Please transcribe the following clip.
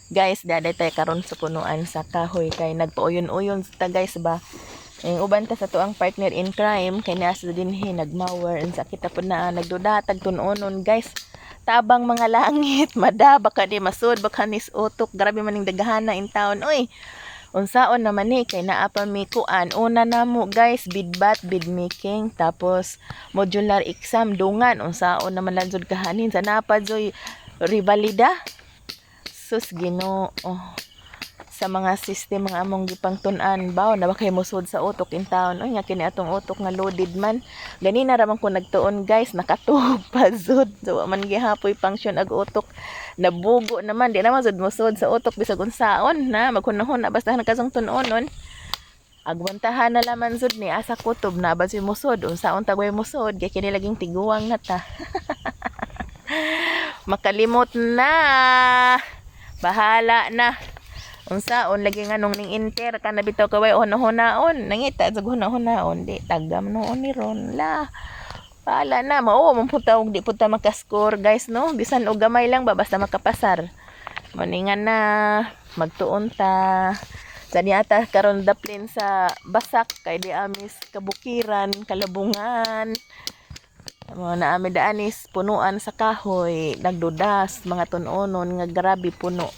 Guys, daday tayo karon sa punuan sa kahoy kay nagpauyon-uyon ta guys ba. Yung uban ta sa tuang partner in crime kay nasa dinhi nagmower sa kita po na nagdudatag tunonon guys. Tabang mga langit, mada baka di masud baka nis utok, grabe maning daghana in town. Oy, unsaon naman ni kay naa pa mi kuan. Una na mo guys, bidbat, bid making, tapos modular exam dungan. Unsaon naman lanjud kahanin sa napadzoy rivalida. Sus Ginoo, sa mga system mga among gipang tun-an baw na ba kay musud sa utok in town. Oy nga kini atong utok nga loaded man. Ganina ra man ko nagtuon guys, nakatuog pa jud. So man gihapoy function ag utok. Nabugo naman di naman jud musud sa utok bisag unsaon na maghunahon na basta nagkasang tun-onon. Agwantahan na laman jud ni asa kutob na ba si musud unsaon tagway musud kay kini laging tiguang na ta. Makalimot na. Bahala na. Unsaon lagi nga nung ning inter ka nabitaw kaway hunahon-naon. Nangita sa hunahon-naon di tagam noon ni ron la. Bahala na mao man punta og di punta makaskor guys no. Bisan og gamay lang ba basta makapasar. Maningan na magtuon ta. Sa niata karon daplin sa Basak kay di amis kabukiran, kalabungan. Mga naami daanis punuan sa kahoy, nagdudas mga tunonon nga grabe puno.